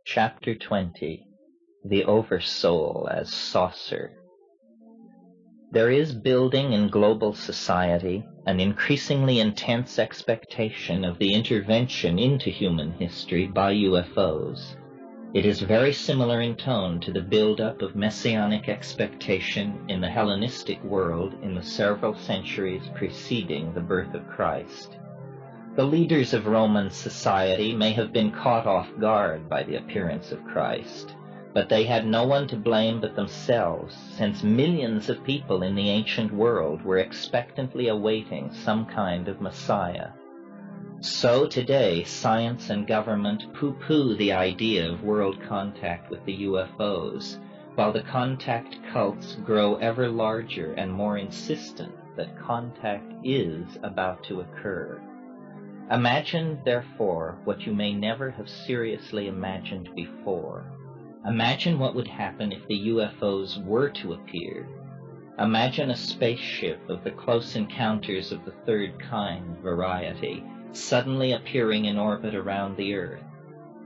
Chapter 20. The Oversoul as Saucer. There is building in global society an increasingly intense expectation of the intervention into human history by UFOs. It is very similar in tone to the build-up of messianic expectation in the Hellenistic world in the several centuries preceding the birth of Christ. The leaders of Roman society may have been caught off guard by the appearance of Christ, but they had no one to blame but themselves, since millions of people in the ancient world were expectantly awaiting some kind of Messiah. So today, science and government pooh-pooh the idea of world contact with the UFOs, while the contact cults grow ever larger and more insistent that contact is about to occur. Imagine, therefore, what you may never have seriously imagined before. Imagine what would happen if the UFOs were to appear. Imagine a spaceship of the Close Encounters of the Third Kind variety suddenly appearing in orbit around the Earth.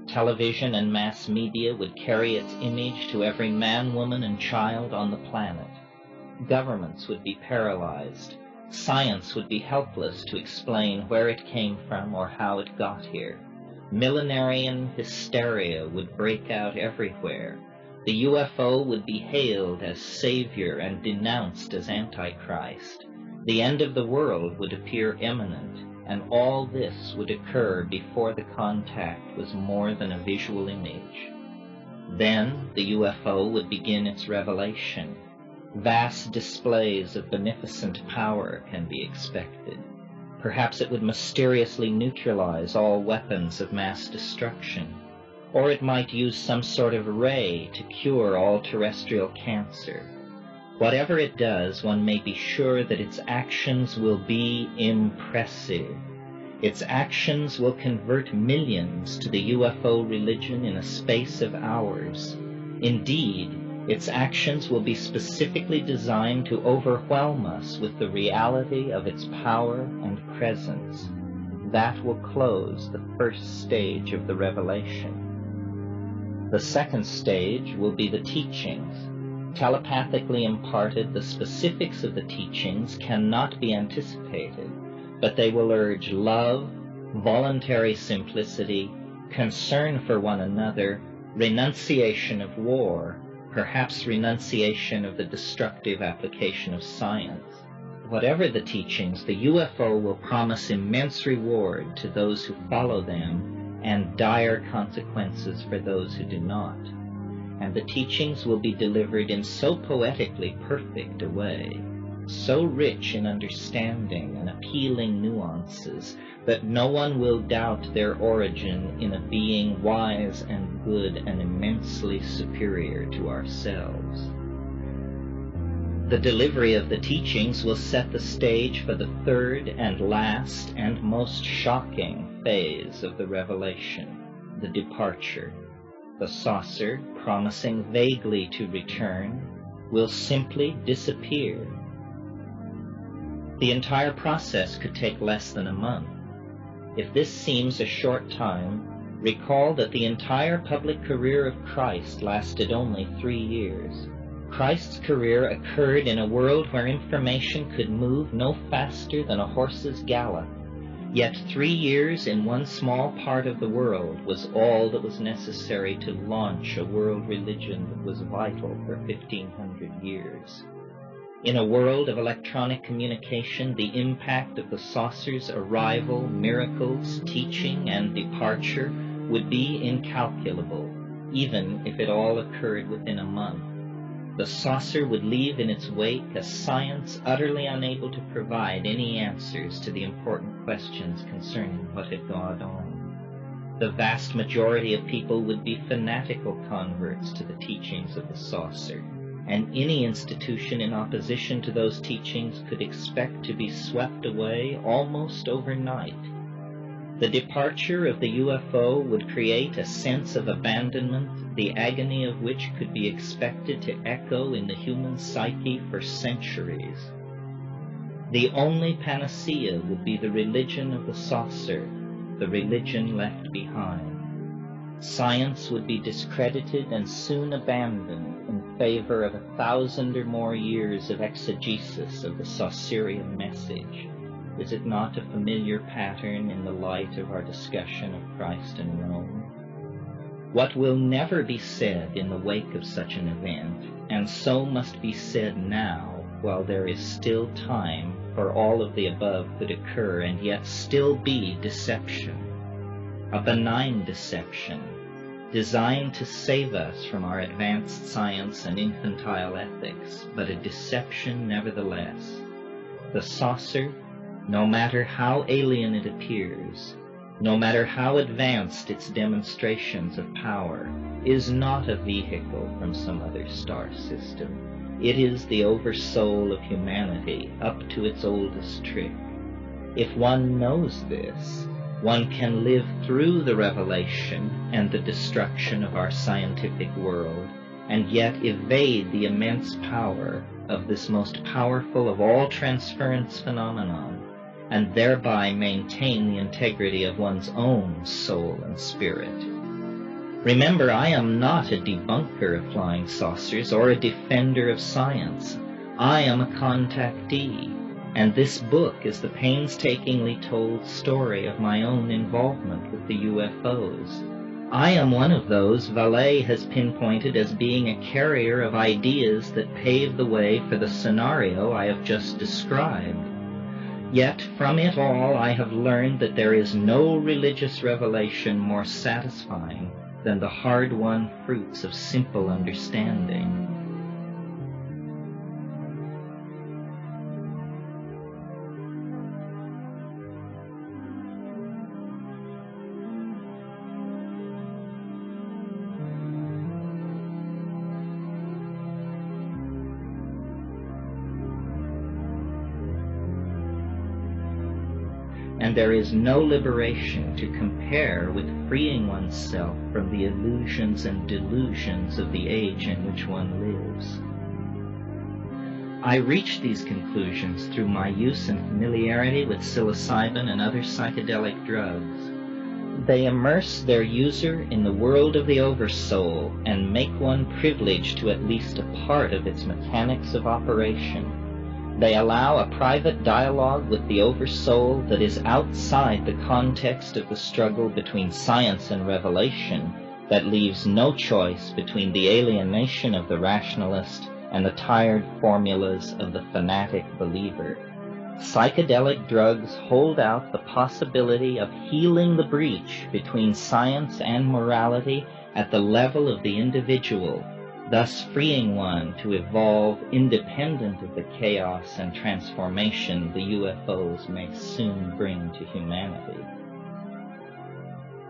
Television and mass media would carry its image to every man, woman, and child on the planet. Governments would be paralyzed. Science would be helpless to explain where it came from or how it got here. Millenarian hysteria would break out everywhere. The UFO would be hailed as savior and denounced as Antichrist. The end of the world would appear imminent, and all this would occur before the contact was more than a visual image. Then the UFO would begin its revelation. Vast displays of beneficent power can be expected. Perhaps it would mysteriously neutralize all weapons of mass destruction, or it might use some sort of ray to cure all terrestrial cancer. Whatever it does, one may be sure that its actions will be impressive. Its actions will convert millions to the UFO religion in a space of hours. Indeed, its actions will be specifically designed to overwhelm us with the reality of its power and presence. That will close the first stage of the revelation. The second stage will be the teachings. Telepathically imparted, the specifics of the teachings cannot be anticipated, but they will urge love, voluntary simplicity, concern for one another, renunciation of war, perhaps renunciation of the destructive application of science. Whatever the teachings, the UFO will promise immense reward to those who follow them and dire consequences for those who do not. And the teachings will be delivered in so poetically perfect a way, so rich in understanding and appealing nuances, that no one will doubt their origin in a being wise and good and immensely superior to ourselves. The delivery of the teachings will set the stage for the third and last and most shocking phase of the revelation, the departure. The saucer, promising vaguely to return, will simply disappear. The entire process could take less than a month. If this seems a short time, recall that the entire public career of Christ lasted only 3 years. Christ's career occurred in a world where information could move no faster than a horse's gallop. Yet 3 years in one small part of the world was all that was necessary to launch a world religion that was vital for 1,500 years. In a world of electronic communication, the impact of the saucer's arrival, miracles, teaching, and departure would be incalculable, even if it all occurred within a month. The saucer would leave in its wake a science utterly unable to provide any answers to the important questions concerning what had gone on. The vast majority of people would be fanatical converts to the teachings of the saucer, and any institution in opposition to those teachings could expect to be swept away almost overnight. The departure of the UFO would create a sense of abandonment, the agony of which could be expected to echo in the human psyche for centuries. The only panacea would be the religion of the saucer, the religion left behind. Science would be discredited and soon abandoned in favor of 1,000 or more years of exegesis of the Saussurian message. Is it not a familiar pattern in the light of our discussion of Christ and Rome? What will never be said in the wake of such an event, and so must be said now, while there is still time, for all of the above could occur and yet still be deception. A benign deception, designed to save us from our advanced science and infantile ethics, but a deception nevertheless. The saucer, no matter how alien it appears, no matter how advanced its demonstrations of power, is not a vehicle from some other star system. It is the Oversoul of humanity, up to its oldest trick. If one knows this, one can live through the revelation and the destruction of our scientific world, and yet evade the immense power of this most powerful of all transference phenomenon, and thereby maintain the integrity of one's own soul and spirit. Remember, I am not a debunker of flying saucers or a defender of science. I am a contactee, and this book is the painstakingly told story of my own involvement with the UFOs. I am one of those Vallée has pinpointed as being a carrier of ideas that pave the way for the scenario I have just described. Yet from it all I have learned that there is no religious revelation more satisfying than the hard-won fruits of simple understanding. And there is no liberation to compare with freeing oneself from the illusions and delusions of the age in which one lives. I reached these conclusions through my use and familiarity with psilocybin and other psychedelic drugs. They immerse their user in the world of the Oversoul and make one privileged to at least a part of its mechanics of operation. They allow a private dialogue with the Oversoul that is outside the context of the struggle between science and revelation, that leaves no choice between the alienation of the rationalist and the tired formulas of the fanatic believer. Psychedelic drugs hold out the possibility of healing the breach between science and morality at the level of the individual, thus freeing one to evolve independent of the chaos and transformation the UFOs may soon bring to humanity.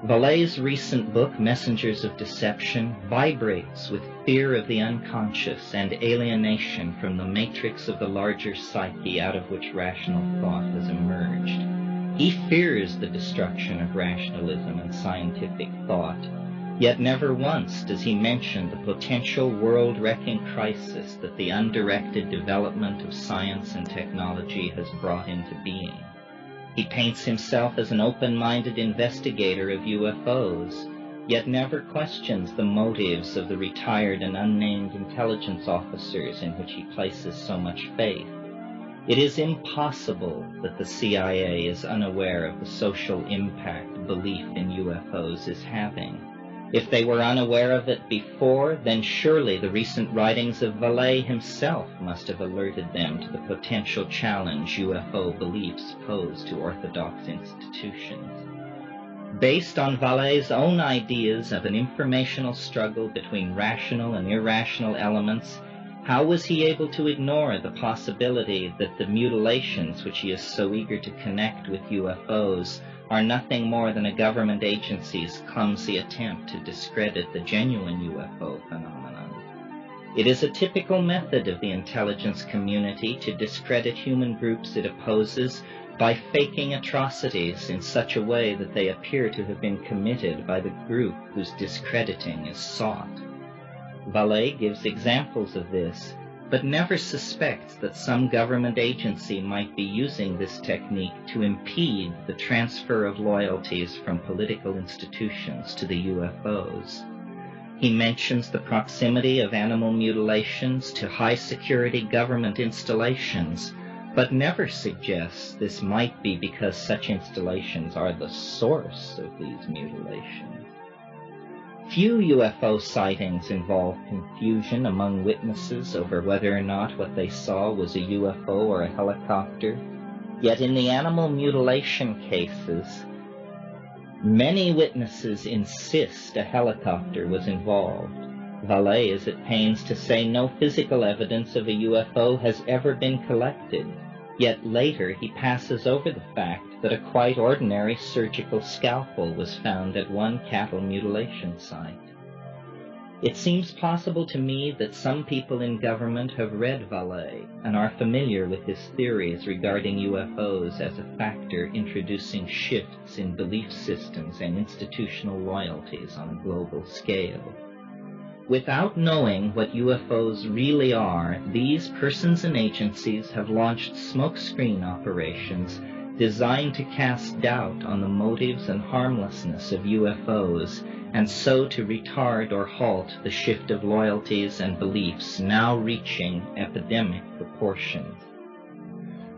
Vallée's recent book, Messengers of Deception, vibrates with fear of the unconscious and alienation from the matrix of the larger psyche out of which rational thought has emerged. He fears the destruction of rationalism and scientific thought, yet never once does he mention the potential world-wrecking crisis that the undirected development of science and technology has brought into being. He paints himself as an open-minded investigator of UFOs, yet never questions the motives of the retired and unnamed intelligence officers in which he places so much faith. It is impossible that the CIA is unaware of the social impact belief in UFOs is having. If they were unaware of it before, then surely the recent writings of Vallée himself must have alerted them to the potential challenge UFO beliefs pose to orthodox institutions. Based on Vallée's own ideas of an informational struggle between rational and irrational elements, how was he able to ignore the possibility that the mutilations which he is so eager to connect with UFOs are nothing more than a government agency's clumsy attempt to discredit the genuine UFO phenomenon? It is a typical method of the intelligence community to discredit human groups it opposes by faking atrocities in such a way that they appear to have been committed by the group whose discrediting is sought. Vallée gives examples of this, but never suspects that some government agency might be using this technique to impede the transfer of loyalties from political institutions to the UFOs. He mentions the proximity of animal mutilations to high-security government installations, but never suggests this might be because such installations are the source of these mutilations. Few UFO sightings involve confusion among witnesses over whether or not what they saw was a UFO or a helicopter. Yet in the animal mutilation cases, many witnesses insist a helicopter was involved. Vallée is at pains to say no physical evidence of a UFO has ever been collected, yet later he passes over the fact that a quite ordinary surgical scalpel was found at one cattle mutilation site. It seems possible to me that some people in government have read Vallée and are familiar with his theories regarding UFOs as a factor introducing shifts in belief systems and institutional loyalties on a global scale. Without knowing what UFOs really are, these persons and agencies have launched smokescreen operations designed to cast doubt on the motives and harmlessness of UFOs, and so to retard or halt the shift of loyalties and beliefs now reaching epidemic proportions.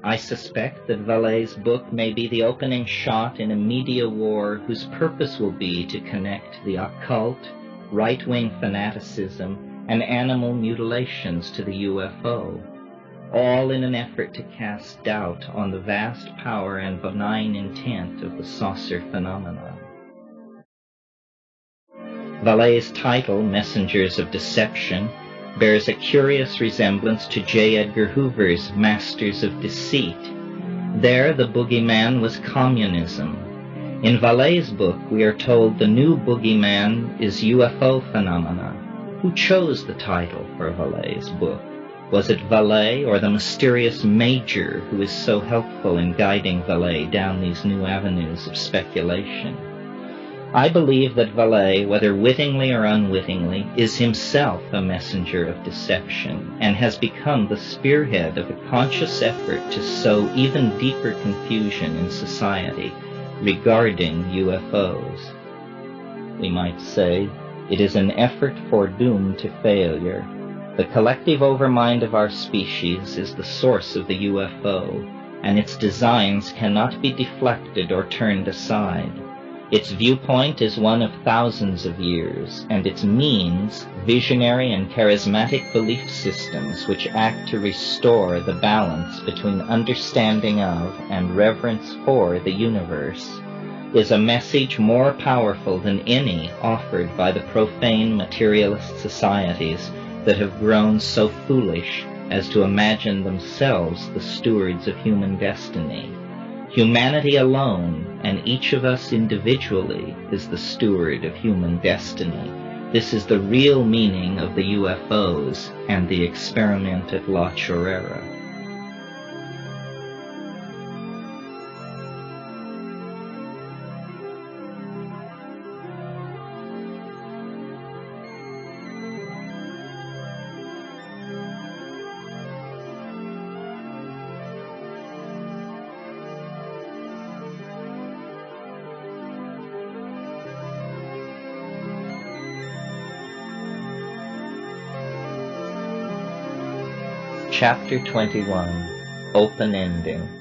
I suspect that Vallée's book may be the opening shot in a media war whose purpose will be to connect the occult, right-wing fanaticism, and animal mutilations to the UFO, all in an effort to cast doubt on the vast power and benign intent of the saucer phenomenon. Vallée's title, Messengers of Deception, bears a curious resemblance to J. Edgar Hoover's Masters of Deceit. There, the boogeyman was communism. In Vallée's book, we are told the new boogeyman is UFO phenomena. Who chose the title for Vallée's book? Was it Vallée or the mysterious Major who is so helpful in guiding Vallée down these new avenues of speculation? I believe that Vallée, whether wittingly or unwittingly, is himself a messenger of deception and has become the spearhead of a conscious effort to sow even deeper confusion in society regarding UFOs. We might say it is an effort foredoomed to failure. The collective overmind of our species is the source of the UFO, and its designs cannot be deflected or turned aside. Its viewpoint is one of thousands of years, and its means, visionary and charismatic belief systems which act to restore the balance between understanding of and reverence for the universe, is a message more powerful than any offered by the profane materialist societies that have grown so foolish as to imagine themselves the stewards of human destiny. Humanity alone, and each of us individually, is the steward of human destiny. This is the real meaning of the UFOs and the experiment at La Chorrera. Chapter 21, Open Ending.